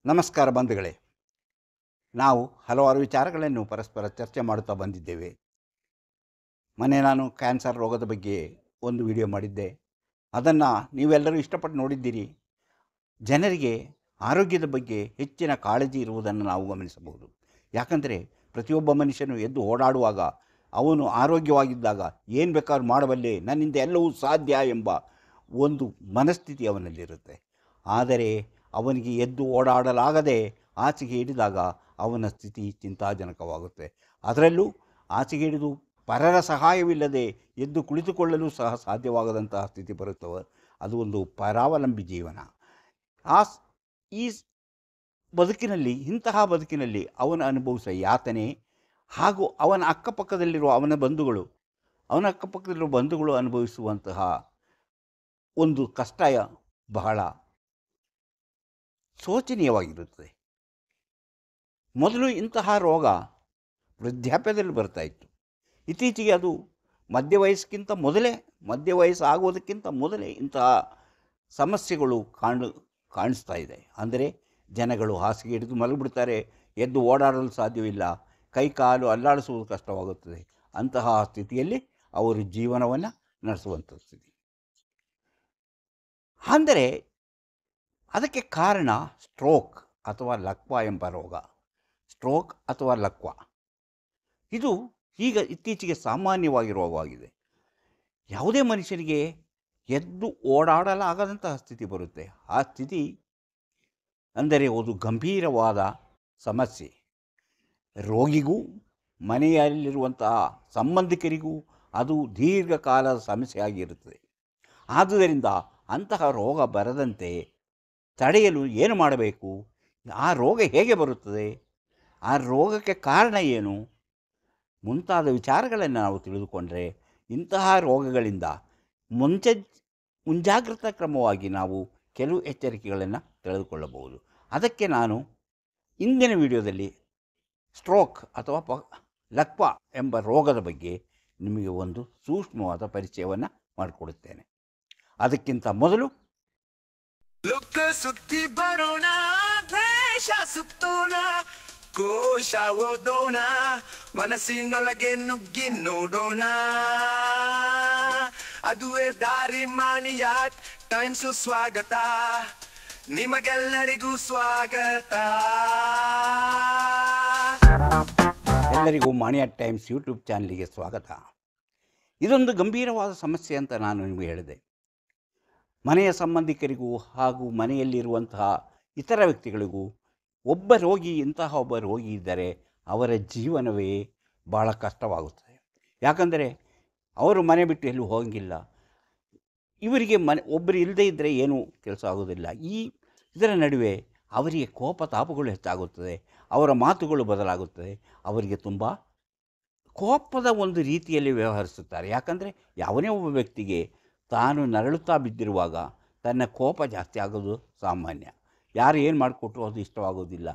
ನಮಸ್ಕಾರ ಬಂಧುಗಳೇ. ನಾವು ಹಲವಾರು ವಿಚಾರಗಳನ್ನು ಪರಸ್ಪರ ಚರ್ಚೆ ಮಾಡುತ್ತಾ ಬಂದಿದ್ದೇವೆ. ನಾನು ಕ್ಯಾನ್ಸರ್ ರೋಗದ ಬಗ್ಗೆ ಒಂದು ವಿಡಿಯೋ ಮಾಡಿದ್ದೆ. ಅದನ್ನು ನೀವೆಲ್ಲರೂ ಇಷ್ಟಪಟ್ಟು ನೋಡಿದ್ದೀರಿ. ಜನರಿಗೆ ಆರೋಗ್ಯದ ಬಗ್ಗೆ ಹೆಚ್ಚಿನ ಕಾಳಜಿ ಇರುವುದನ್ನು ನಾವು ಗಮನಿಸಬಹುದು. ಯಾಕಂದರೆ ಪ್ರತಿಯೊಬ್ಬ ಮನುಷ್ಯನು ಎದ್ದು ಓಡಾಡುವಾಗ ಅವನು ಆರೋಗ್ಯವಾಗಿದ್ದಾಗ ಏನು ಬೇಕಾದ್ರೂ ಮಾಡಬಲ್ಲೆ, ನನ್ನಿಂದ ಎಲ್ಲವೂ ಸಾಧ್ಯ ಎಂಬ ಒಂದು ಮನಸ್ಥಿತಿ ಅವನಲ್ಲಿರುತ್ತೆ. ಆದರೆ ಅವನಿಗೆ ಎದ್ದು ಓಡಾಡಲಾಗದೆ ಆಚೆಗೆ ಹಿಡಿದಾಗ ಅವನ ಸ್ಥಿತಿ ಚಿಂತಾಜನಕವಾಗುತ್ತೆ. ಅದರಲ್ಲೂ ಆಚೆಗೆ ಹಿಡಿದು ಪರರ ಸಹಾಯವಿಲ್ಲದೆ ಎದ್ದು ಕುಳಿತುಕೊಳ್ಳಲು ಸಹ ಸಾಧ್ಯವಾಗದಂತಹ ಸ್ಥಿತಿ ಬರುತ್ತವೆ. ಅದು ಒಂದು ಪರಾವಲಂಬಿ ಜೀವನ. ಈ ಬದುಕಿನಲ್ಲಿ, ಇಂತಹ ಬದುಕಿನಲ್ಲಿ ಅವನು ಅನುಭವಿಸುವ ಯಾತನೆ ಹಾಗೂ ಅವನ ಅಕ್ಕಪಕ್ಕದಲ್ಲಿರುವ ಅವನ ಅಕ್ಕಪಕ್ಕದಲ್ಲಿರುವ ಬಂಧುಗಳು ಅನುಭವಿಸುವಂತಹ ಒಂದು ಕಷ್ಟ ಬಹಳ ಶೋಚನೀಯವಾಗಿರುತ್ತದೆ. ಮೊದಲು ಇಂತಹ ರೋಗ ವೃದ್ಧಾಪ್ಯದಲ್ಲಿ ಬರ್ತಾಯಿತ್ತು. ಇತ್ತೀಚೆಗೆ ಅದು ಮಧ್ಯ ವಯಸ್ಸಾಗುವುದಕ್ಕಿಂತ ಮೊದಲೇ ಇಂತಹ ಸಮಸ್ಯೆಗಳು ಕಾಣಿಸ್ತಾ ಇದೆ. ಅಂದರೆ ಜನಗಳು ಹಾಸಿಗೆ ಹಿಡಿದು ಮಲಗಿಬಿಡ್ತಾರೆ, ಎದ್ದು ಓಡಾಡಲು ಸಾಧ್ಯವಿಲ್ಲ, ಕೈಕಾಲು ಅಲ್ಲಾಡಿಸುವುದು ಕಷ್ಟವಾಗುತ್ತದೆ. ಅಂತಹ ಸ್ಥಿತಿಯಲ್ಲಿ ಅವರು ಜೀವನವನ್ನು ನಡೆಸುವಂಥ ಸ್ಥಿತಿ. ಅಂದರೆ ಅದಕ್ಕೆ ಕಾರಣ ಸ್ಟ್ರೋಕ್ ಅಥವಾ ಲಕ್ವಾ ಎಂಬ ರೋಗ. ಸ್ಟ್ರೋಕ್ ಅಥವಾ ಲಕ್ವಾ ಇದು ಈಗ ಇತ್ತೀಚೆಗೆ ಸಾಮಾನ್ಯವಾಗಿ ರೋಗವಾಗಿದೆ. ಯಾವುದೇ ಮನುಷ್ಯನಿಗೆ ಎದ್ದು ಓಡಾಡಲಾಗದಂತಹ ಸ್ಥಿತಿ ಬರುತ್ತೆ. ಆ ಸ್ಥಿತಿ ಅಂದರೆ ಒಂದು ಗಂಭೀರವಾದ ಸಮಸ್ಯೆ. ರೋಗಿಗೂ ಮನೆಯಲ್ಲಿರುವಂತಹ ಸಂಬಂಧಿಕರಿಗೂ ಅದು ದೀರ್ಘಕಾಲದ ಸಮಸ್ಯೆಯಾಗಿರುತ್ತದೆ. ಆದುದರಿಂದ ಅಂತಹ ರೋಗ ಬರದಂತೆ ತಡೆಯಲು ಏನು ಮಾಡಬೇಕು? ಆ ರೋಗ ಹೇಗೆ ಬರುತ್ತದೆ? ಆ ರೋಗಕ್ಕೆ ಕಾರಣ ಏನು? ಮುಂತಾದ ವಿಚಾರಗಳನ್ನು ನಾವು ತಿಳಿದುಕೊಂಡರೆ ಇಂತಹ ರೋಗಗಳಿಂದ ಮುಂಜಾಗ್ರತಾ ಕ್ರಮವಾಗಿ ನಾವು ಕೆಲವು ಎಚ್ಚರಿಕೆಗಳನ್ನು ತಿಳಿದುಕೊಳ್ಳಬಹುದು. ಅದಕ್ಕೆ ನಾನು ಇಂದಿನ ವಿಡಿಯೋದಲ್ಲಿ ಸ್ಟ್ರೋಕ್ ಅಥವಾ ಲಕ್ವಾ ಎಂಬ ರೋಗದ ಬಗ್ಗೆ ನಿಮಗೆ ಒಂದು ಸೂಕ್ಷ್ಮವಾದ ಪರಿಚಯವನ್ನು ಮಾಡಿಕೊಡುತ್ತೇನೆ. ಅದಕ್ಕಿಂತ ಮೊದಲು ಲೋಕ ಸುತ್ತಿ ಬರೋಣ, ದೇಶ ಸುತ್ತೋಣ, ಕೋಶ ಓದೋಣ, ಮನಸ್ಸಿನೊಳಗೆ ನುಗ್ಗಿ ನೋಡೋಣ. ಅದುವೇ ದಾರಿ ಮಾನಿಯ ಟೈಮ್ಸು. ಸ್ವಾಗತ ನಿಮಗೆಲ್ಲರಿಗೂ ಸ್ವಾಗತ. ಎಲ್ಲರಿಗೂ ಮಾಣಿಯ ಟೈಮ್ಸ್ ಯೂಟ್ಯೂಬ್ ಚಾನಲ್ಗೆ ಸ್ವಾಗತ. ಇದೊಂದು ಗಂಭೀರವಾದ ಸಮಸ್ಯೆ ಅಂತ ನಾನು ನಿಮಗೆ ಹೇಳಿದೆ. ಮನೆಯ ಸಂಬಂಧಿಕರಿಗೂ ಹಾಗೂ ಮನೆಯಲ್ಲಿರುವಂತಹ ಇತರ ವ್ಯಕ್ತಿಗಳಿಗೂ ಇಂತಹ ಒಬ್ಬ ರೋಗಿ ಇದ್ದರೆ ಅವರ ಜೀವನವೇ ಭಾಳ ಕಷ್ಟವಾಗುತ್ತದೆ. ಯಾಕಂದರೆ ಅವರು ಮನೆ ಬಿಟ್ಟು ಎಲ್ಲೂ ಹೋಗಂಗಿಲ್ಲ. ಇವರಿಗೆ ಒಬ್ಬರು ಇಲ್ಲದೇ ಇದ್ದರೆ ಏನೂ ಕೆಲಸ ಆಗೋದಿಲ್ಲ. ಇದರ ನಡುವೆ ಅವರಿಗೆ ಕೋಪ ತಾಪಗಳು ಹೆಚ್ಚಾಗುತ್ತದೆ, ಅವರ ಮಾತುಗಳು ಬದಲಾಗುತ್ತದೆ. ಅವರಿಗೆ ತುಂಬ ಕೋಪದ ಒಂದು ರೀತಿಯಲ್ಲಿ ವ್ಯವಹರಿಸುತ್ತಾರೆ. ಯಾಕಂದರೆ ಯಾವನೇ ಒಬ್ಬ ವ್ಯಕ್ತಿಗೆ ತಾನು ನರಳುತ್ತಾ ಬಿದ್ದಿರುವಾಗ ತನ್ನ ಕೋಪ ಜಾಸ್ತಿ ಆಗೋದು ಸಾಮಾನ್ಯ. ಯಾರು ಏನು ಮಾಡಿಕೊಟ್ರು ಅದು ಇಷ್ಟವಾಗೋದಿಲ್ಲ.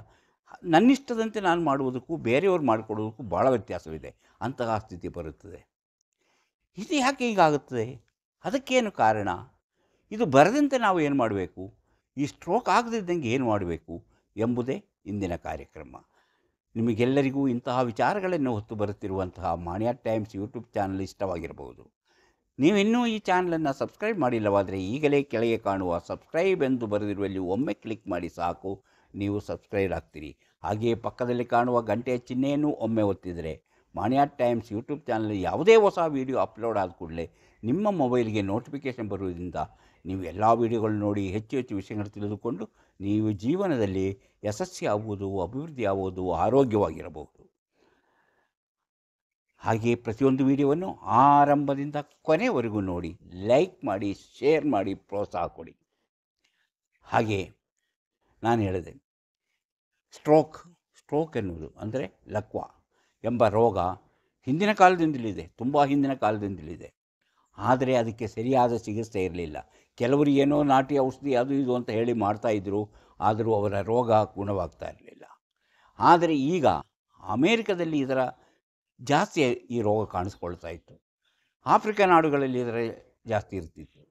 ನನ್ನಿಷ್ಟದಂತೆ ನಾನು ಮಾಡುವುದಕ್ಕೂ ಬೇರೆಯವ್ರು ಮಾಡಿಕೊಡೋದಕ್ಕೂ ಭಾಳ ವ್ಯತ್ಯಾಸವಿದೆ. ಅಂತಹ ಸ್ಥಿತಿ ಬರುತ್ತದೆ. ಇದು ಯಾಕೆ ಹೀಗಾಗುತ್ತದೆ? ಅದಕ್ಕೇನು ಕಾರಣ? ಇದು ಬರದಂತೆ ನಾವು ಏನು ಮಾಡಬೇಕು? ಈ ಸ್ಟ್ರೋಕ್ ಆಗದಿದ್ದಂಗೆ ಏನು ಮಾಡಬೇಕು ಎಂಬುದೇ ಇಂದಿನ ಕಾರ್ಯಕ್ರಮ. ನಿಮಗೆಲ್ಲರಿಗೂ ಇಂತಹ ವಿಚಾರಗಳನ್ನು ಹೊತ್ತು ಬರುತ್ತಿರುವಂತಹ ಮಾಣಿಯ ಟೈಮ್ಸ್ ಯೂಟ್ಯೂಬ್ ಚಾನಲ್ ಇಷ್ಟವಾಗಿರಬಹುದು. ನೀವಿನ್ನೂ ಈ ಚಾನಲನ್ನು ಸಬ್ಸ್ಕ್ರೈಬ್ ಮಾಡಿಲ್ಲವಾದರೆ ಈಗಲೇ ಕೆಳಗೆ ಕಾಣುವ ಸಬ್ಸ್ಕ್ರೈಬ್ ಎಂದು ಬರೆದಿರುವಲ್ಲಿ ಒಮ್ಮೆ ಕ್ಲಿಕ್ ಮಾಡಿ ಸಾಕು, ನೀವು ಸಬ್ಸ್ಕ್ರೈಬ್ ಆಗ್ತೀರಿ. ಹಾಗೆಯೇ ಪಕ್ಕದಲ್ಲಿ ಕಾಣುವ ಗಂಟೆಯ ಚಿಹ್ನೆಯನ್ನು ಒಮ್ಮೆ ಒತ್ತಿದರೆ ಮಾಣಿಯ ಟೈಮ್ಸ್ ಯೂಟ್ಯೂಬ್ ಚಾನಲ್ ಯಾವುದೇ ಹೊಸ ವೀಡಿಯೋ ಅಪ್ಲೋಡ್ ಆದ ಕೂಡಲೇ ನಿಮ್ಮ ಮೊಬೈಲ್ಗೆ ನೋಟಿಫಿಕೇಷನ್ ಬರುವುದರಿಂದ ನೀವು ಎಲ್ಲ ವೀಡಿಯೋಗಳು ನೋಡಿ ಹೆಚ್ಚು ಹೆಚ್ಚು ವಿಷಯಗಳು ತಿಳಿದುಕೊಂಡು ನೀವು ಜೀವನದಲ್ಲಿ ಯಶಸ್ವಿ ಆಗುವುದು, ಅಭಿವೃದ್ಧಿ ಆಗುವುದು, ಆರೋಗ್ಯವಾಗಿರಬಹುದು. ಹಾಗೆಯೇ ಪ್ರತಿಯೊಂದು ವಿಡಿಯೋವನ್ನು ಆರಂಭದಿಂದ ಕೊನೆವರೆಗೂ ನೋಡಿ, ಲೈಕ್ ಮಾಡಿ, ಶೇರ್ ಮಾಡಿ, ಪ್ರೋತ್ಸಾಹ ಕೊಡಿ. ಹಾಗೆಯೇ ನಾನು ಹೇಳಿದೆ, ಸ್ಟ್ರೋಕ್ ಎನ್ನುವುದು ಅಂದರೆ ಲಕ್ವಾ ಎಂಬ ರೋಗ ಹಿಂದಿನ ಕಾಲದಿಂದಲಿದೆ, ತುಂಬ ಹಿಂದಿನ ಕಾಲದಿಂದಲಿದೆ. ಆದರೆ ಅದಕ್ಕೆ ಸರಿಯಾದ ಚಿಕಿತ್ಸೆ ಇರಲಿಲ್ಲ. ಕೆಲವರು ಏನೋ ನಾಟಿ ಔಷಧಿ ಅದು ಇದು ಅಂತ ಹೇಳಿ ಮಾಡ್ತಾಯಿದ್ರು, ಆದರೂ ಅವರ ರೋಗ ಗುಣವಾಗ್ತಾ ಇರಲಿಲ್ಲ. ಆದರೆ ಈಗ ಅಮೇರಿಕದಲ್ಲಿ ಜಾಸ್ತಿ ಈ ರೋಗ ಕಾಣಿಸ್ಕೊಳ್ತಾ ಇತ್ತು. ಆಫ್ರಿಕಾ ನಾಡುಗಳಲ್ಲಿ ಜಾಸ್ತಿ ಇರ್ತಿತ್ತು.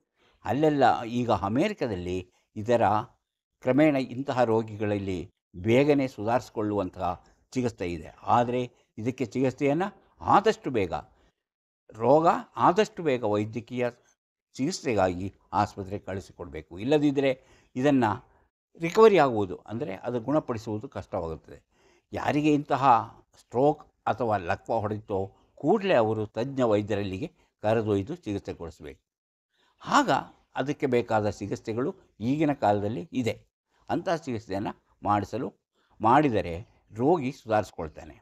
ಅಲ್ಲೆಲ್ಲ ಈಗ ಅಮೇರಿಕದಲ್ಲಿ ಇದರ ಕ್ರಮೇಣ ಇಂತಹ ರೋಗಿಗಳಲ್ಲಿ ಬೇಗನೆ ಸುಧಾರಿಸಿಕೊಳ್ಳುವಂತಹ ಚಿಕಿತ್ಸೆ ಇದೆ. ಆದರೆ ಇದಕ್ಕೆ ಚಿಕಿತ್ಸೆಯನ್ನು ಆದಷ್ಟು ಬೇಗ ಆದಷ್ಟು ಬೇಗ ವೈದ್ಯಕೀಯ ಚಿಕಿತ್ಸೆಗಾಗಿ ಆಸ್ಪತ್ರೆಗೆ ಕಳಿಸಿಕೊಡಬೇಕು. ಇಲ್ಲದಿದ್ದರೆ ಇದನ್ನು ರಿಕವರಿ ಆಗುವುದು ಅಂದರೆ ಅದು ಗುಣಪಡಿಸುವುದು ಕಷ್ಟವಾಗುತ್ತದೆ. ಯಾರಿಗೆ ಇಂತಹ ಸ್ಟ್ರೋಕ್ ಅಥವಾ ಲಕ್ವ ಹೊಡೆತೋ ಕೂಡಲೇ ಅವರು ತಜ್ಞ ವೈದ್ಯರಲ್ಲಿಗೆ ಕರೆದೊಯ್ದು ಚಿಕಿತ್ಸೆ ಕೊಡಿಸಬೇಕು. ಆಗ ಅದಕ್ಕೆ ಬೇಕಾದ ಚಿಕಿತ್ಸೆಗಳು ಈಗಿನ ಕಾಲದಲ್ಲಿ ಇದೆ. ಅಂತಹ ಚಿಕಿತ್ಸೆಯನ್ನು ಮಾಡಿದರೆ ರೋಗಿ ಸುಧಾರಿಸ್ಕೊಳ್ತಾನೆ.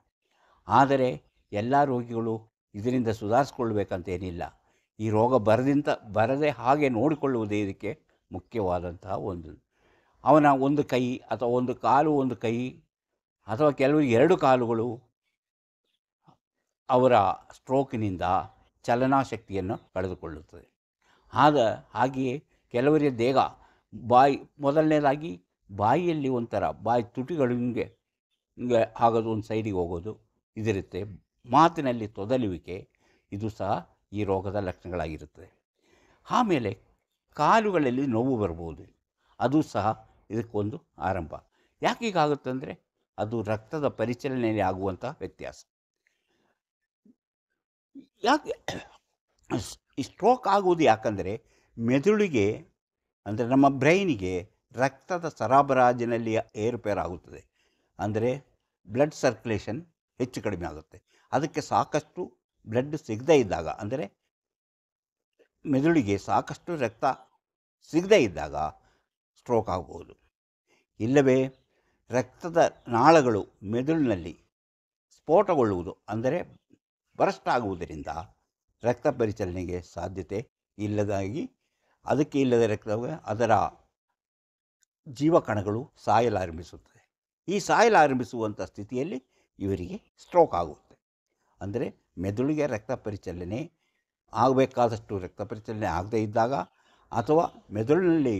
ಆದರೆ ಎಲ್ಲ ರೋಗಿಗಳು ಇದರಿಂದ ಸುಧಾರಿಸ್ಕೊಳ್ಬೇಕಂತೇನಿಲ್ಲ. ಈ ರೋಗ ಬರದೆ ಹಾಗೆ ನೋಡಿಕೊಳ್ಳುವುದೇ ಇದಕ್ಕೆ ಮುಖ್ಯವಾದಂತಹ ಅವನ ಒಂದು ಕೈ ಅಥವಾ ಒಂದು ಕಾಲು, ಒಂದು ಕೈ ಅಥವಾ ಕೆಲವರಿಗೆ 2 ಕಾಲುಗಳು ಅವರ ಸ್ಟ್ರೋಕಿನಿಂದ ಚಲನಾಶಕ್ತಿಯನ್ನು ಕಳೆದುಕೊಳ್ಳುತ್ತದೆ. ಹಾಗೆಯೇ ಕೆಲವರಿಗೆ ದೇಹ ಮೊದಲನೇದಾಗಿ ಬಾಯಿಯಲ್ಲಿ ಒಂಥರ ಬಾಯಿ ತುಟಿಗಳು ಹಿಂಗೆ ಆಗೋದು, ಒಂದು ಸೈಡಿಗೆ ಹೋಗೋದು ಇದಿರುತ್ತೆ. ಮಾತಿನಲ್ಲಿ ತೊದಲುವಿಕೆ, ಇದು ಸಹ ಈ ರೋಗದ ಲಕ್ಷಣಗಳಾಗಿರುತ್ತದೆ. ಆಮೇಲೆ ಕಾಲುಗಳಲ್ಲಿ ನೋವು ಬರ್ಬೋದು, ಅದು ಸಹ ಇದಕ್ಕೊಂದು ಆರಂಭ. ಯಾಕೆ ಹೀಗಾಗುತ್ತಂದರೆ ಅದು ರಕ್ತದ ಪರಿಚಲನೆಯಲ್ಲಿ ಆಗುವಂಥ ವ್ಯತ್ಯಾಸ. ಯಾಕೆ ಈ ಸ್ಟ್ರೋಕ್ ಆಗುವುದು ಯಾಕಂದರೆ ಮೆದುಳಿಗೆ ಅಂದರೆ ನಮ್ಮ ಬ್ರೈನಿಗೆ ರಕ್ತದ ಸರಬರಾಜಿನಲ್ಲಿ ಏರುಪೇರಾಗುತ್ತದೆ. ಅಂದರೆ ಬ್ಲಡ್ ಸರ್ಕ್ಯುಲೇಷನ್ ಹೆಚ್ಚು ಕಡಿಮೆ ಆಗುತ್ತೆ. ಅದಕ್ಕೆ ಸಾಕಷ್ಟು ಬ್ಲಡ್ ಸಿಗದೇ ಇದ್ದಾಗ, ಅಂದರೆ ಮೆದುಳಿಗೆ ಸಾಕಷ್ಟು ರಕ್ತ ಸಿಗದೇ ಇದ್ದಾಗ ಸ್ಟ್ರೋಕ್ ಆಗ್ಬೋದು. ಇಲ್ಲವೇ ರಕ್ತದ ನಾಳಗಳು ಮೆದುಳಿನಲ್ಲಿ ಸ್ಫೋಟಗೊಳ್ಳುವುದು, ಅಂದರೆ ಬರಸ್ಟ್ ಆಗುವುದರಿಂದ ರಕ್ತ ಪರಿಚಲನೆಗೆ ಸಾಧ್ಯತೆ ಇಲ್ಲದಾಗಿ ಅದಕ್ಕೆ ಇಲ್ಲದ ಅದರ ಜೀವಕಣಗಳು ಸಾಯಲಾರಂಭಿಸುತ್ತದೆ. ಈ ಸಾಯಲಾರಂಭಿಸುವಂಥ ಸ್ಥಿತಿಯಲ್ಲಿ ಇವರಿಗೆ ಸ್ಟ್ರೋಕ್ ಆಗುತ್ತೆ. ಅಂದರೆ ಮೆದುಳಿಗೆ ರಕ್ತ ಪರಿಚಲನೆ ಆಗಬೇಕಾದಷ್ಟು ರಕ್ತ ಪರಿಚಲನೆ ಆಗದೇ ಇದ್ದಾಗ, ಅಥವಾ ಮೆದುಳಿನಲ್ಲಿ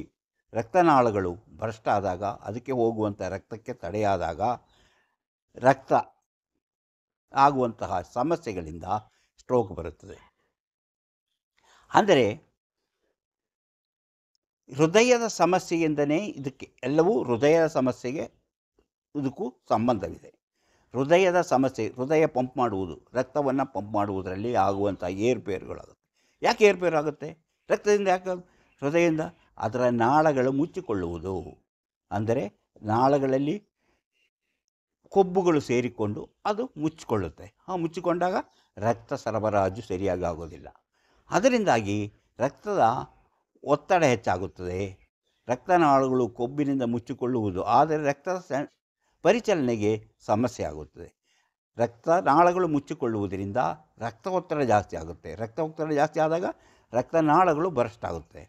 ರಕ್ತನಾಳಗಳು ಭ್ರಷ್ಟ ಆದಾಗ, ಅದಕ್ಕೆ ಹೋಗುವಂಥ ರಕ್ತಕ್ಕೆ ತಡೆಯಾದಾಗ ರಕ್ತ ಆಗುವಂತಹ ಸಮಸ್ಯೆಗಳಿಂದ ಸ್ಟ್ರೋಕ್ ಬರುತ್ತದೆ. ಅಂದರೆ ಹೃದಯದ ಸಮಸ್ಯೆಯಿಂದಲೇ ಇದಕ್ಕೆ ಎಲ್ಲವೂ ಹೃದಯದ ಸಮಸ್ಯೆಗೆ ಇದಕ್ಕೂ ಸಂಬಂಧವಿದೆ. ಹೃದಯದ ಸಮಸ್ಯೆ, ಹೃದಯ ಪಂಪ್ ಮಾಡುವುದು, ರಕ್ತವನ್ನು ಪಂಪ್ ಮಾಡುವುದರಲ್ಲಿ ಆಗುವಂಥ ಏರುಪೇರುಗಳಾಗುತ್ತೆ. ಯಾಕೆ ಏರುಪೇರಾಗುತ್ತೆ? ರಕ್ತದಿಂದ ಯಾಕೆ? ಹೃದಯದಿಂದ ಅದರ ನಾಳಗಳು ಮುಚ್ಚಿಕೊಳ್ಳುವುದು. ಅಂದರೆ ನಾಳಗಳಲ್ಲಿ ಕೊಬ್ಬುಗಳು ಸೇರಿಕೊಂಡು ಅದು ಮುಚ್ಚಿಕೊಳ್ಳುತ್ತೆ. ಮುಚ್ಚಿಕೊಂಡಾಗ ರಕ್ತ ಸರಬರಾಜು ಸರಿಯಾಗಿ ಆಗೋದಿಲ್ಲ. ಅದರಿಂದಾಗಿ ರಕ್ತದ ಒತ್ತಡ ಹೆಚ್ಚಾಗುತ್ತದೆ. ರಕ್ತನಾಳಗಳು ಕೊಬ್ಬಿನಿಂದ ಮುಚ್ಚಿಕೊಳ್ಳುವುದು, ಆದರೆ ರಕ್ತದ ಪರಿಚಲನೆಗೆ ಸಮಸ್ಯೆ ಆಗುತ್ತದೆ. ರಕ್ತನಾಳಗಳು ಮುಚ್ಚಿಕೊಳ್ಳುವುದರಿಂದ ರಕ್ತ ಒತ್ತಡ ಜಾಸ್ತಿ ಆಗುತ್ತೆ. ರಕ್ತ ಒತ್ತಡ ಜಾಸ್ತಿ ಆದಾಗ ರಕ್ತನಾಳಗಳು ಬರಸ್ಟ್ ಆಗುತ್ತೆ,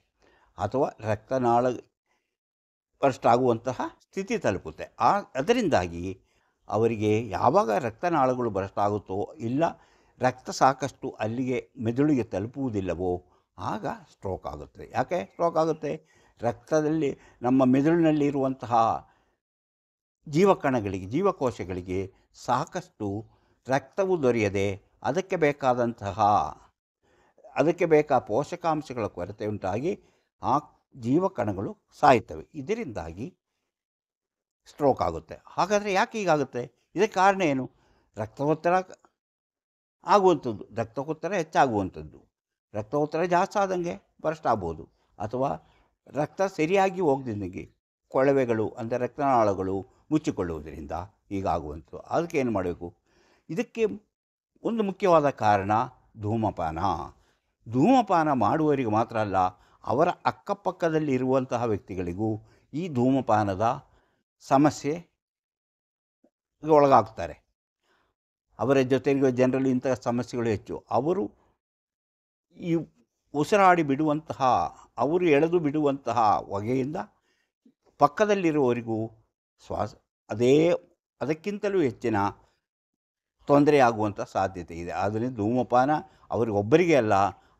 ಅಥವಾ ರಕ್ತನಾಳ ಬರಸ್ಟ್ ಆಗುವಂತಹ ಸ್ಥಿತಿ ತಲುಪುತ್ತೆ. ಅದರಿಂದಾಗಿ ಅವರಿಗೆ ಯಾವಾಗ ರಕ್ತನಾಳಗಳು ಬರಸ್ಟ್ ಆಗುತ್ತೋ, ಇಲ್ಲ ರಕ್ತ ಸಾಕಷ್ಟು ಅಲ್ಲಿಗೆ ಮೆದುಳಿಗೆ ತಲುಪುವುದಿಲ್ಲವೋ, ಆಗ ಸ್ಟ್ರೋಕ್ ಆಗುತ್ತೆ. ಯಾಕೆ ಸ್ಟ್ರೋಕ್ ಆಗುತ್ತೆ? ರಕ್ತದಲ್ಲಿ ನಮ್ಮ ಮೆದುಳಿನಲ್ಲಿ ಇರುವಂತಹ ಜೀವಕಣಗಳಿಗೆ, ಜೀವಕೋಶಗಳಿಗೆ ಸಾಕಷ್ಟು ರಕ್ತವು ದೊರೆಯದೆ ಅದಕ್ಕೆ ಬೇಕಾದ ಪೋಷಕಾಂಶಗಳ ಕೊರತೆ ಉಂಟಾಗಿ ಆ ಜೀವಕಣಗಳು ಸಾಯ್ತವೆ. ಇದರಿಂದಾಗಿ ಸ್ಟ್ರೋಕ್ ಆಗುತ್ತೆ. ಹಾಗಾದರೆ ಯಾಕೆ ಹೀಗಾಗುತ್ತೆ? ಇದಕ್ಕೆ ಕಾರಣ ಏನು? ರಕ್ತ ಒತ್ತಡ ಆಗುವಂಥದ್ದು, ರಕ್ತ ಒತ್ತಡ ಹೆಚ್ಚಾಗುವಂಥದ್ದು. ರಕ್ತ ಒತ್ತಡ ಜಾಸ್ತಿ ಆದಂಗೆ ಬರಸ್ಟ್ ಆಗ್ಬೋದು, ಅಥವಾ ರಕ್ತ ಸರಿಯಾಗಿ ಹೋಗದಿದ್ದಂಗೆ ಕೊಳವೆಗಳು ಅಂದರೆ ರಕ್ತನಾಳಗಳು ಮುಚ್ಚಿಕೊಳ್ಳುವುದರಿಂದ ಹೀಗಾಗುವಂಥದ್ದು. ಅದಕ್ಕೆ ಏನು ಮಾಡಬೇಕು? ಇದಕ್ಕೆ ಒಂದು ಮುಖ್ಯವಾದ ಕಾರಣ ಧೂಮಪಾನ. ಧೂಮಪಾನ ಮಾಡುವವರಿಗೆ ಮಾತ್ರ ಅಲ್ಲ, ಅವರ ಅಕ್ಕಪಕ್ಕದಲ್ಲಿ ಇರುವಂತಹ ವ್ಯಕ್ತಿಗಳಿಗೂ ಈ ಧೂಮಪಾನದ ಸಮಸ್ಯೆಗೆ ಒಳಗಾಗ್ತಾರೆ. ಅವರ ಜೊತೆಗೆ ಜನರಲ್ಲಿ ಇಂತಹ ಸಮಸ್ಯೆಗಳು ಹೆಚ್ಚು. ಅವರು ಈ ಉಸಿರಾಡಿ ಬಿಡುವಂತಹ, ಅವರು ಎಳೆದು ಬಿಡುವಂತಹ ಹೊಗೆಯಿಂದ ಪಕ್ಕದಲ್ಲಿರುವವರಿಗೂ ಅದಕ್ಕಿಂತಲೂ ಹೆಚ್ಚಿನ ತೊಂದರೆಯಾಗುವಂಥ ಸಾಧ್ಯತೆ ಇದೆ. ಆದ್ದರಿಂದ ಧೂಮಪಾನ ಅವರಿಗೊಬ್ಬರಿಗೆ ಅಲ್ಲ,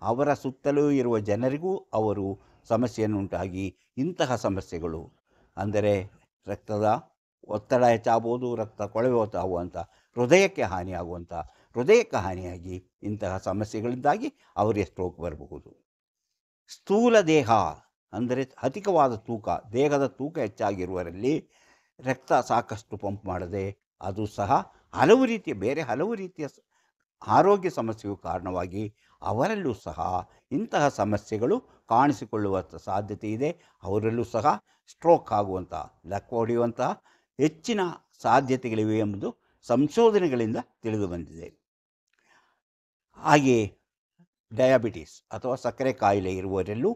ಅವರ ಸುತ್ತಲೂ ಇರುವ ಜನರಿಗೂ ಅವರು ಸಮಸ್ಯೆಯನ್ನು ಉಂಟಾಗಿ ಇಂತಹ ಸಮಸ್ಯೆಗಳು, ಅಂದರೆ ರಕ್ತದ ಒತ್ತಡ ಹೆಚ್ಚಾಗ್ಬೋದು, ರಕ್ತ ಕೊಳವೆ ಆಗುವಂಥ, ಹೃದಯಕ್ಕೆ ಹಾನಿಯಾಗಿ ಇಂತಹ ಸಮಸ್ಯೆಗಳಿಂದಾಗಿ ಅವರಿಗೆ ಸ್ಟ್ರೋಕ್ ಬರಬಹುದು. ಸ್ಥೂಲ ದೇಹ ಅಂದರೆ ಅಧಿಕವಾದ ತೂಕ, ದೇಹದ ತೂಕ ಹೆಚ್ಚಾಗಿರುವವರಲ್ಲಿ ರಕ್ತ ಸಾಕಷ್ಟು ಪಂಪ್ ಮಾಡದೆ ಅದು ಸಹ ಹಲವು ರೀತಿಯ ಆರೋಗ್ಯ ಸಮಸ್ಯೆಗೂ ಕಾರಣವಾಗಿ ಅವರಲ್ಲೂ ಸಹ ಇಂತಹ ಸಮಸ್ಯೆಗಳು ಕಾಣಿಸಿಕೊಳ್ಳುವ ಸಾಧ್ಯತೆ ಇದೆ. ಅವರಲ್ಲೂ ಸಹ ಸ್ಟ್ರೋಕ್ ಆಗುವಂಥ, ಲಕ್ವ ಹೊಡೆಯುವಂತಹ ಹೆಚ್ಚಿನ ಸಾಧ್ಯತೆಗಳಿವೆ ಎಂಬುದು ಸಂಶೋಧನೆಗಳಿಂದ ತಿಳಿದು ಬಂದಿದೆ. ಹಾಗೆಯೇ ಡಯಾಬಿಟಿಸ್ ಅಥವಾ ಸಕ್ಕರೆ ಕಾಯಿಲೆ ಇರುವವರಲ್ಲೂ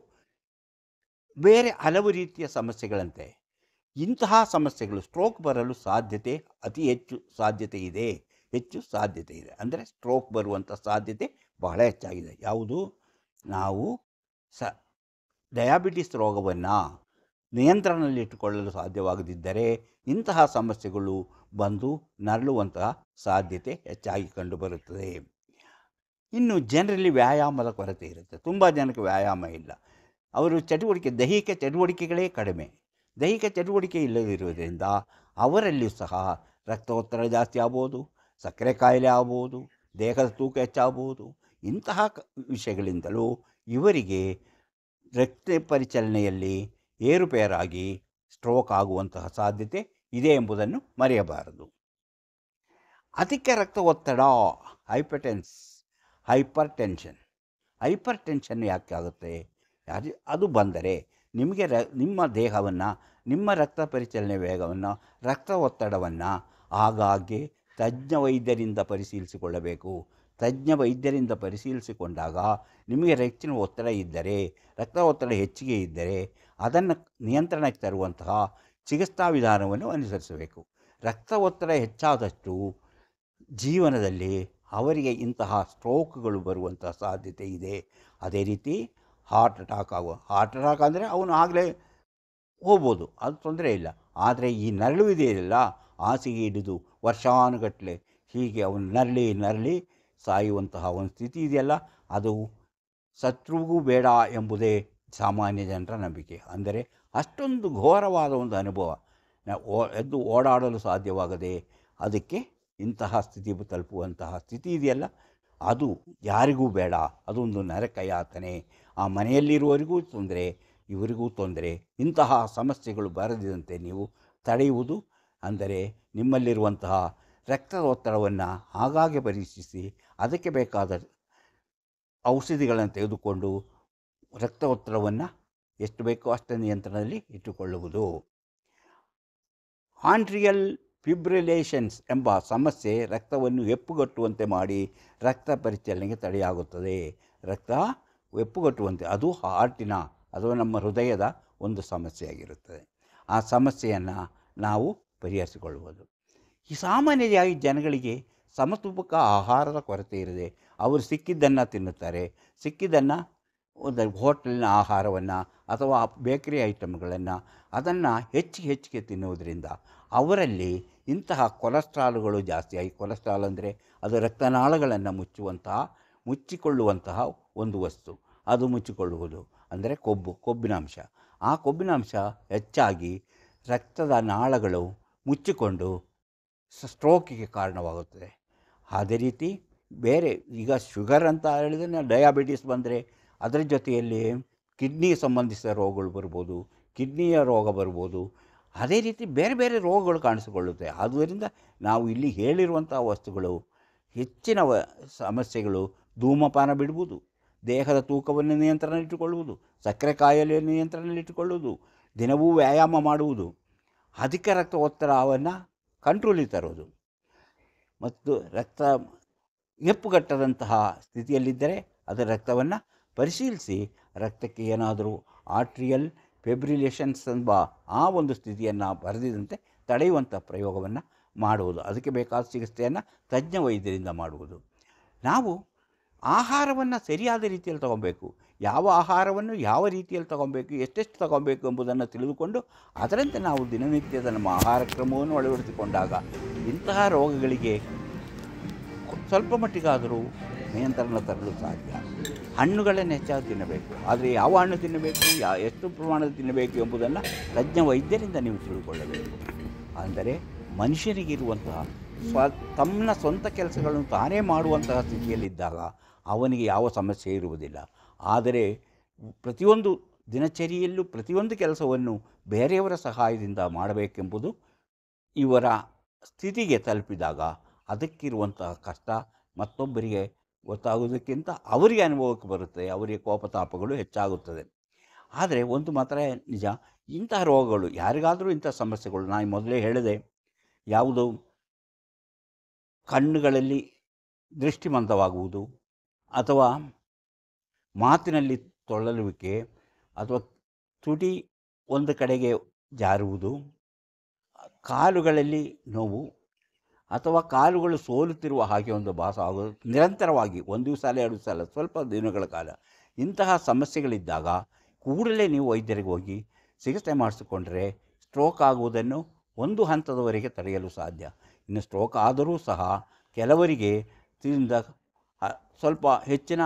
ಬೇರೆ ಹಲವು ರೀತಿಯ ಸಮಸ್ಯೆಗಳಂತೆ ಇಂತಹ ಸಮಸ್ಯೆಗಳು ಸ್ಟ್ರೋಕ್ ಬರಲು ಅತಿ ಹೆಚ್ಚು ಸಾಧ್ಯತೆ ಇದೆ. ಅಂದರೆ ಸ್ಟ್ರೋಕ್ ಬರುವಂಥ ಸಾಧ್ಯತೆ ಬಹಳ ಹೆಚ್ಚಾಗಿದೆ. ಯಾವುದು? ನಾವು ಡಯಾಬಿಟಿಸ್ ರೋಗವನ್ನು ನಿಯಂತ್ರಣದಲ್ಲಿಟ್ಟುಕೊಳ್ಳಲು ಸಾಧ್ಯವಾಗದಿದ್ದರೆ ಇಂತಹ ಸಮಸ್ಯೆಗಳು ಬಂದು ನರಳುವಂತಹ ಸಾಧ್ಯತೆ ಹೆಚ್ಚಾಗಿ ಕಂಡುಬರುತ್ತದೆ. ಇನ್ನು ಜನರಲ್ಲಿ ವ್ಯಾಯಾಮದ ಕೊರತೆ ಇರುತ್ತೆ. ತುಂಬ ಜನಕ್ಕೆ ವ್ಯಾಯಾಮ ಇಲ್ಲ. ಅವರು ದೈಹಿಕ ಚಟುವಟಿಕೆಗಳೇ ಕಡಿಮೆ. ದೈಹಿಕ ಚಟುವಟಿಕೆ ಇಲ್ಲದಿರುವುದರಿಂದ ಅವರಲ್ಲಿ ಸಹ ರಕ್ತ ಒತ್ತಡ ಜಾಸ್ತಿ ಆಗ್ಬೋದು, ಸಕ್ಕರೆ ಕಾಯಿಲೆ ಆಗ್ಬೋದು, ದೇಹದ ತೂಕ ಹೆಚ್ಚಾಗಬಹುದು. ಇಂತಹ ವಿಷಯಗಳಿಂದಲೂ ಇವರಿಗೆ ರಕ್ತ ಪರಿಚಲನೆಯಲ್ಲಿ ಏರುಪೇರಾಗಿ ಸ್ಟ್ರೋಕ್ ಆಗುವಂತಹ ಸಾಧ್ಯತೆ ಇದೆ ಎಂಬುದನ್ನು ಮರೆಯಬಾರದು. ಅಧಿಕ ರಕ್ತ ಒತ್ತಡ, ಹೈಪರ್ ಟೆನ್ಷನ್ ಯಾಕೆ ಆಗುತ್ತೆ? ಅದು ಬಂದರೆ ನಿಮಗೆ ನಿಮ್ಮ ದೇಹವನ್ನು, ನಿಮ್ಮ ರಕ್ತ ಪರಿಚಲನೆ ವೇಗವನ್ನು, ರಕ್ತ ಒತ್ತಡವನ್ನು ಆಗಾಗ್ಗೆ ತಜ್ಞ ವೈದ್ಯರಿಂದ ಪರಿಶೀಲಿಸಿಕೊಳ್ಳಬೇಕು. ತಜ್ಞ ವೈದ್ಯರಿಂದ ಪರಿಶೀಲಿಸಿಕೊಂಡಾಗ ನಿಮಗೆ ಹೆಚ್ಚಿನ ಒತ್ತಡ ಇದ್ದರೆ, ರಕ್ತ ಒತ್ತಡ ಹೆಚ್ಚಿಗೆ ಇದ್ದರೆ ಅದನ್ನು ನಿಯಂತ್ರಣಕ್ಕೆ ತರುವಂತಹ ಚಿಕಿತ್ಸಾ ವಿಧಾನವನ್ನು ಅನುಸರಿಸಬೇಕು. ರಕ್ತ ಒತ್ತಡ ಹೆಚ್ಚಾದಷ್ಟು ಜೀವನದಲ್ಲಿ ಅವರಿಗೆ ಇಂತಹ ಸ್ಟ್ರೋಕ್ಗಳು ಬರುವಂತಹ ಸಾಧ್ಯತೆ ಇದೆ. ಅದೇ ರೀತಿ ಹಾರ್ಟ್ ಅಟ್ಯಾಕ್ ಅಂದರೆ ಅವನು ಆಗಲೇ ಹೋಗ್ಬೋದು, ಅದು ತೊಂದರೆ ಇಲ್ಲ. ಆದರೆ ಈ ನರಳುವುದೆಯಲ್ಲ, ಹಾಸಿಗೆ ಹಿಡಿದು ವರ್ಷಾನುಗಟ್ಟಲೆ ಹೀಗೆ ಅವನು ನರಳಿ ಸಾಯುವಂತಹ ಒಂದು ಸ್ಥಿತಿ ಇದೆಯಲ್ಲ, ಅದು ಶತ್ರುವಿಗೂ ಬೇಡ ಎಂಬುದೇ ಸಾಮಾನ್ಯ ಜನರ ನಂಬಿಕೆ. ಅಂದರೆ ಅಷ್ಟೊಂದು ಘೋರವಾದ ಒಂದು ಅನುಭವ, ಎದ್ದು ಓಡಾಡಲು ಸಾಧ್ಯವಾಗದೆ ಅದಕ್ಕೆ ಇಂತಹ ಸ್ಥಿತಿ ತಲುಪುವಂತಹ ಸ್ಥಿತಿ ಇದೆಯಲ್ಲ, ಅದು ಯಾರಿಗೂ ಬೇಡ. ಅದೊಂದು ನರಕ ಯಾತನೆ. ಆ ಮನೆಯಲ್ಲಿರುವವರಿಗೂ ತೊಂದರೆ, ಇವರಿಗೂ ತೊಂದರೆ. ಇಂತಹ ಸಮಸ್ಯೆಗಳು ಬರದಂತೆ ನೀವು ತಡೆಯುವುದು ಅಂದರೆ ನಿಮ್ಮಲ್ಲಿರುವಂತಹ ರಕ್ತದ ಒತ್ತಡವನ್ನು ಆಗಾಗ್ಗೆ ಪರೀಕ್ಷಿಸಿ ಅದಕ್ಕೆ ಬೇಕಾದ ಔಷಧಿಗಳನ್ನು ತೆಗೆದುಕೊಂಡು ರಕ್ತ ಒತ್ತಡವನ್ನು ಎಷ್ಟು ಬೇಕೋ ಅಷ್ಟು ನಿಯಂತ್ರಣದಲ್ಲಿ ಇಟ್ಟುಕೊಳ್ಳುವುದು. ಆಟ್ರಿಯಲ್ ಫಿಬ್ರಿಲೇಷನ್ಸ್ ಎಂಬ ಸಮಸ್ಯೆ ರಕ್ತವನ್ನು ಹೆಪ್ಪುಗಟ್ಟುವಂತೆ ಮಾಡಿ ರಕ್ತ ಪರಿಚಲನೆಗೆ ತಡೆಯಾಗುತ್ತದೆ. ರಕ್ತ ಹೆಪ್ಪುಗಟ್ಟುವಂತೆ, ಅದು ಹಾರ್ಟಿನ ಅಥವಾ ನಮ್ಮ ಹೃದಯದ ಒಂದು ಸಮಸ್ಯೆಯಾಗಿರುತ್ತದೆ. ಆ ಸಮಸ್ಯೆಯನ್ನು ನಾವು ಪರಿಹರಿಸಿಕೊಳ್ಳುವುದು. ಈ ಸಾಮಾನ್ಯವಾಗಿ ಜನಗಳಿಗೆ ಸಮತೂಕ ಆಹಾರದ ಕೊರತೆ ಇರದೆ ಅವರು ಸಿಕ್ಕಿದ್ದನ್ನು ತಿನ್ನುತ್ತಾರೆ. ಸಿಕ್ಕಿದ್ದನ್ನು ಒಂದು ಹೋಟೆಲಿನ ಆಹಾರವನ್ನು ಅಥವಾ ಬೇಕರಿ ಐಟಮ್ಗಳನ್ನು ಅದನ್ನು ಹೆಚ್ಚಿಗೆ ತಿನ್ನುವುದರಿಂದ ಅವರಲ್ಲಿ ಇಂತಹ ಕೊಲೆಸ್ಟ್ರಾಲ್ಗಳು ಜಾಸ್ತಿಯಾಗಿ, ಕೊಲೆಸ್ಟ್ರಾಲ್ ಅಂದರೆ ಅದು ರಕ್ತನಾಳಗಳನ್ನು ಮುಚ್ಚಿಕೊಳ್ಳುವಂತಹ ಒಂದು ವಸ್ತು. ಅದು ಮುಚ್ಚಿಕೊಳ್ಳುವುದು ಅಂದರೆ ಕೊಬ್ಬಿನಾಂಶ. ಆ ಕೊಬ್ಬಿನಾಂಶ ಹೆಚ್ಚಾಗಿ ರಕ್ತದ ನಾಳಗಳು ಮುಚ್ಚಿಕೊಂಡು ಸ್ಟ್ರೋಕಿಗೆ ಕಾರಣವಾಗುತ್ತದೆ. ಅದೇ ರೀತಿ ಬೇರೆ ಈಗ ಶುಗರ್ ಅಂತ ಹೇಳಿದರೆ ಡಯಾಬಿಟಿಸ್ ಬಂದರೆ ಅದರ ಜೊತೆಯಲ್ಲಿ ಕಿಡ್ನಿ ಸಂಬಂಧಿಸಿದ ರೋಗಗಳು ಬರ್ಬೋದು, ಕಿಡ್ನಿಯ ರೋಗ ಬರ್ಬೋದು. ಅದೇ ರೀತಿ ಬೇರೆ ರೋಗಗಳು ಕಾಣಿಸಿಕೊಳ್ಳುತ್ತೆ. ಆದ್ದರಿಂದ ನಾವು ಇಲ್ಲಿ ಹೇಳಿರುವಂಥ ವಸ್ತುಗಳು ಹೆಚ್ಚಿನ ಸಮಸ್ಯೆಗಳು ಧೂಮಪಾನ ಬಿಡುವುದು, ದೇಹದ ತೂಕವನ್ನು ನಿಯಂತ್ರಣದಲ್ಲಿಟ್ಟುಕೊಳ್ಳುವುದು, ಸಕ್ಕರೆ ಕಾಯಿಲೆಯನ್ನು ನಿಯಂತ್ರಣದಲ್ಲಿಟ್ಟುಕೊಳ್ಳುವುದು, ದಿನವೂ ವ್ಯಾಯಾಮ ಮಾಡುವುದು, ಅಧಿಕ ರಕ್ತ ಒತ್ತಡವನ್ನು ಕಂಟ್ರೋಲಿಗೆ ತರೋದು ಮತ್ತು ರಕ್ತ ಹೆಪ್ಪುಗಟ್ಟದಂತಹ ಸ್ಥಿತಿಯಲ್ಲಿದ್ದರೆ ಅದರ ರಕ್ತವನ್ನು ಪರಿಶೀಲಿಸಿ ರಕ್ತಕ್ಕೆ ಏನಾದರೂ ಆಟ್ರಿಯಲ್ ಫಿಬ್ರಿಲೇಷನ್ಸ್ ಎಂಬ ಆ ಒಂದು ಸ್ಥಿತಿಯನ್ನು ಬರೆದಿದಂತೆ ತಡೆಯುವಂಥ ಪ್ರಯೋಗವನ್ನು ಮಾಡುವುದು. ಅದಕ್ಕೆ ಬೇಕಾದ ಚಿಕಿತ್ಸೆಯನ್ನು ತಜ್ಞ ವೈದ್ಯರಿಂದ ಮಾಡುವುದು. ನಾವು ಆಹಾರವನ್ನು ಸರಿಯಾದ ರೀತಿಯಲ್ಲಿ ತಗೊಬೇಕು. ಯಾವ ಆಹಾರವನ್ನು ಯಾವ ರೀತಿಯಲ್ಲಿ ತಗೊಬೇಕು, ಎಷ್ಟೆಷ್ಟು ತಗೊಬೇಕು ಎಂಬುದನ್ನು ತಿಳಿದುಕೊಂಡು ಅದರಂತೆ ನಾವು ದಿನನಿತ್ಯದ ನಮ್ಮ ಆಹಾರ ಕ್ರಮವನ್ನು ಅಳವಡಿಸಿಕೊಂಡಾಗ ಇಂತಹ ರೋಗಗಳಿಗೆ ಸ್ವಲ್ಪ ಮಟ್ಟಿಗಾದರೂ ನಿಯಂತ್ರಣ ತರಲು ಸಾಧ್ಯ. ಹಣ್ಣುಗಳನ್ನು ಹೆಚ್ಚಾಗಿ ತಿನ್ನಬೇಕು. ಆದರೆ ಯಾವ ಹಣ್ಣು ತಿನ್ನಬೇಕು, ಎಷ್ಟು ಪ್ರಮಾಣದಲ್ಲಿ ತಿನ್ನಬೇಕು ಎಂಬುದನ್ನು ತಜ್ಞ ವೈದ್ಯರಿಂದ ನೀವು ತಿಳ್ಕೊಳ್ಳಬೇಕು. ಅಂದರೆ ಮನುಷ್ಯನಿಗಿರುವಂತಹ ತಮ್ಮ ಸ್ವಂತ ಕೆಲಸಗಳನ್ನು ತಾನೇ ಮಾಡುವಂತಹ ಸ್ಥಿತಿಯಲ್ಲಿದ್ದಾಗ ಅವನಿಗೆ ಯಾವ ಸಮಸ್ಯೆ ಇರುವುದಿಲ್ಲ. ಆದರೆ ಪ್ರತಿಯೊಂದು ದಿನಚರಿಯಲ್ಲೂ ಪ್ರತಿಯೊಂದು ಕೆಲಸವನ್ನು ಬೇರೆಯವರ ಸಹಾಯದಿಂದ ಮಾಡಬೇಕೆಂಬುದು ಇವರ ಸ್ಥಿತಿಗೆ ತಲುಪಿದಾಗ ಅದಕ್ಕಿರುವಂತಹ ಕಷ್ಟ ಮತ್ತೊಬ್ಬರಿಗೆ ಗೊತ್ತಾಗೋದಕ್ಕಿಂತ ಅವರಿಗೆ ಅನುಭವಕ್ಕೆ ಬರುತ್ತೆ, ಅವರಿಗೆ ಕೋಪತಾಪಗಳು ಹೆಚ್ಚಾಗುತ್ತದೆ. ಆದರೆ ಒಂದು ಮಾತ್ರ ನಿಜ, ಇಂತಹ ರೋಗಗಳು ಯಾರಿಗಾದರೂ ಇಂಥ ಸಮಸ್ಯೆಗಳು ನಾನು ಮೊದಲೇ ಹೇಳಿದೆ, ಯಾವುದು ಕಣ್ಣುಗಳಲ್ಲಿ ದೃಷ್ಟಿಮಂದವಾಗುವುದು ಅಥವಾ ಮಾತಿನಲ್ಲಿ ತೊಳಲುವಿಕೆ ಅಥವಾ ತುಟಿ ಒಂದು ಕಡೆಗೆ ಜಾರುವುದು, ಕಾಲುಗಳಲ್ಲಿ ನೋವು ಅಥವಾ ಕಾಲುಗಳು ಸೋಲುತ್ತಿರುವ ಹಾಗೆ ಒಂದು ಭಾಸ ಆಗೋದು ನಿರಂತರವಾಗಿ 1 ದಿವಸ ಅಲ್ಲ 2 ದಿವಸ ಅಲ್ಲ, ಸ್ವಲ್ಪ ದಿನಗಳ ಕಾಲ ಇಂತಹ ಸಮಸ್ಯೆಗಳಿದ್ದಾಗ ಕೂಡಲೇ ನೀವು ವೈದ್ಯರಿಗೆ ಹೋಗಿ ಚಿಕಿತ್ಸೆ ಮಾಡಿಸಿಕೊಂಡ್ರೆ ಸ್ಟ್ರೋಕ್ ಆಗುವುದನ್ನು ಒಂದು ಹಂತದವರೆಗೆ ತಡೆಯಲು ಸಾಧ್ಯ. ಇನ್ನು ಸ್ಟ್ರೋಕ್ ಆದರೂ ಸಹ ಕೆಲವರಿಗೆ ಇದರಿಂದ ಸ್ವಲ್ಪ ಹೆಚ್ಚಿನ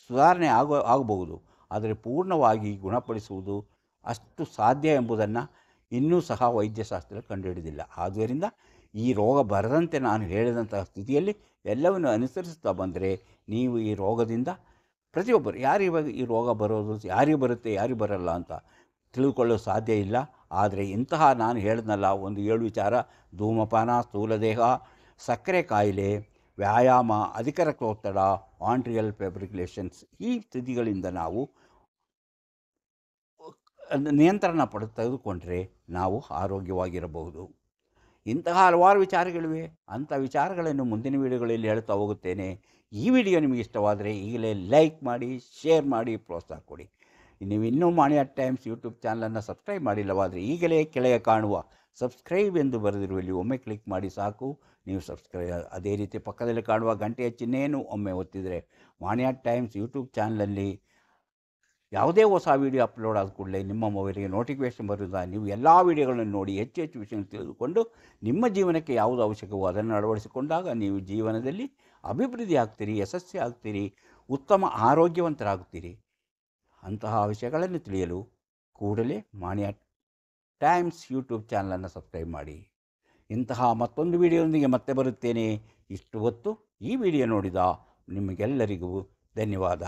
ಸುಧಾರಣೆ ಆಗಬಹುದು, ಆದರೆ ಪೂರ್ಣವಾಗಿ ಗುಣಪಡಿಸುವುದು ಅಷ್ಟು ಸಾಧ್ಯ ಎಂಬುದನ್ನು ಇನ್ನೂ ಸಹ ವೈದ್ಯಶಾಸ್ತ್ರ ಕಂಡುಹಿಡಿದಿಲ್ಲ. ಆದ್ದರಿಂದ ಈ ರೋಗ ಬರದಂತೆ ನಾನು ಹೇಳಿದಂತಹ ಸ್ಥಿತಿಯಲ್ಲಿ ಎಲ್ಲವನ್ನು ಅನುಸರಿಸ್ತಾ ಬಂದರೆ ನೀವು ಈ ರೋಗದಿಂದ ಪ್ರತಿಯೊಬ್ಬರು ಯಾರಿವಾಗ ಈ ರೋಗ ಬರೋದು ಯಾರಿಗೆ ಬರುತ್ತೆ ಯಾರಿಗೆ ಬರಲ್ಲ ಅಂತ ತಿಳಿದುಕೊಳ್ಳಲು ಸಾಧ್ಯ ಇಲ್ಲ. ಆದರೆ ಇಂತಹ ನಾನು ಹೇಳಿದ್ನಲ್ಲ ಒಂದು 7 ವಿಚಾರ, ಧೂಮಪಾನ, ಸ್ಥೂಲದೇಹ, ಸಕ್ಕರೆ ಕಾಯಿಲೆ, ವ್ಯಾಯಾಮ, ಅಧಿಕ ರಕ್ತದೊತ್ತಡ, ಆಂಟ್ರಿಯಲ್ ಫೈಬ್ರಿಲೇಷನ್ಸ್, ಈ ಸ್ಥಿತಿಗಳಿಂದ ನಾವು ನಿಯಂತ್ರಣ ತೆಗೆದುಕೊಂಡ್ರೆ ನಾವು ಆರೋಗ್ಯವಾಗಿರಬಹುದು. ಇಂತಹ ಹಲವಾರು ವಿಚಾರಗಳಿವೆ. ಅಂಥ ವಿಚಾರಗಳನ್ನು ಮುಂದಿನ ವೀಡಿಯೋಗಳಲ್ಲಿ ಹೇಳ್ತಾ ಹೋಗುತ್ತೇನೆ. ಈ ವಿಡಿಯೋ ನಿಮಗೆ ಇಷ್ಟವಾದರೆ ಈಗಲೇ ಲೈಕ್ ಮಾಡಿ, ಶೇರ್ ಮಾಡಿ, ಪ್ರೋತ್ಸಾಹ ಕೊಡಿ. ನೀವು ಇನ್ನೂ ಮಾಣಿಯಾ ಟೈಮ್ಸ್ ಯೂಟ್ಯೂಬ್ ಚಾನಲನ್ನು ಸಬ್ಸ್ಕ್ರೈಬ್ ಮಾಡಿಲ್ಲವಾದರೆ ಈಗಲೇ ಕೆಳಗೆ ಕಾಣುವ ಸಬ್ಸ್ಕ್ರೈಬ್ ಎಂದು ಬರೆದಿರುವಲ್ಲಿ ಒಮ್ಮೆ ಕ್ಲಿಕ್ ಮಾಡಿ ಸಾಕು, ನೀವು ಸಬ್ಸ್ಕ್ರೈಬ್. ಅದೇ ರೀತಿ ಪಕ್ಕದಲ್ಲಿ ಕಾಣುವ ಗಂಟೆಯ ಚಿಹ್ನೆಯನ್ನು ಒಮ್ಮೆ ಒತ್ತಿದರೆ ಮಾಣಿಯಾ ಟೈಮ್ಸ್ ಯೂಟ್ಯೂಬ್ ಚಾನಲಲ್ಲಿ ಯಾವುದೇ ಹೊಸ ವೀಡಿಯೋ ಅಪ್ಲೋಡ್ ಆದ ಕೂಡಲೇ ನಿಮ್ಮ ಮೊಬೈಲಿಗೆ ನೋಟಿಫಿಕೇಷನ್ ಬರುವುದ. ನೀವು ಎಲ್ಲ ವೀಡಿಯೋಗಳನ್ನು ನೋಡಿ ಹೆಚ್ಚು ಹೆಚ್ಚು ವಿಷಯ ತಿಳಿದುಕೊಂಡು ನಿಮ್ಮ ಜೀವನಕ್ಕೆ ಯಾವುದು ಅವಶ್ಯಕವೋ ಅದನ್ನು ಅಳವಡಿಸಿಕೊಂಡಾಗ ನೀವು ಜೀವನದಲ್ಲಿ ಅಭಿವೃದ್ಧಿ ಆಗ್ತೀರಿ, ಯಶಸ್ವಿ ಆಗ್ತೀರಿ, ಉತ್ತಮ ಆರೋಗ್ಯವಂತರಾಗ್ತೀರಿ. ಅಂತಹ ವಿಷಯಗಳನ್ನು ತಿಳಿಯಲು ಕೂಡಲೇ ಮಾಣಿಯಾ ಟೈಮ್ಸ್ ಯೂಟ್ಯೂಬ್ ಚಾನಲನ್ನು ಸಬ್ಸ್ಕ್ರೈಬ್ ಮಾಡಿ. ಇಂತಹ ಮತ್ತೊಂದು ವಿಡಿಯೋದೊಂದಿಗೆ ಮತ್ತೆ ಬರುತ್ತೇನೆ. ಇಷ್ಟು ಹೊತ್ತು ಈ ವಿಡಿಯೋ ನೋಡಿದ ನಿಮಗೆಲ್ಲರಿಗೂ ಧನ್ಯವಾದ.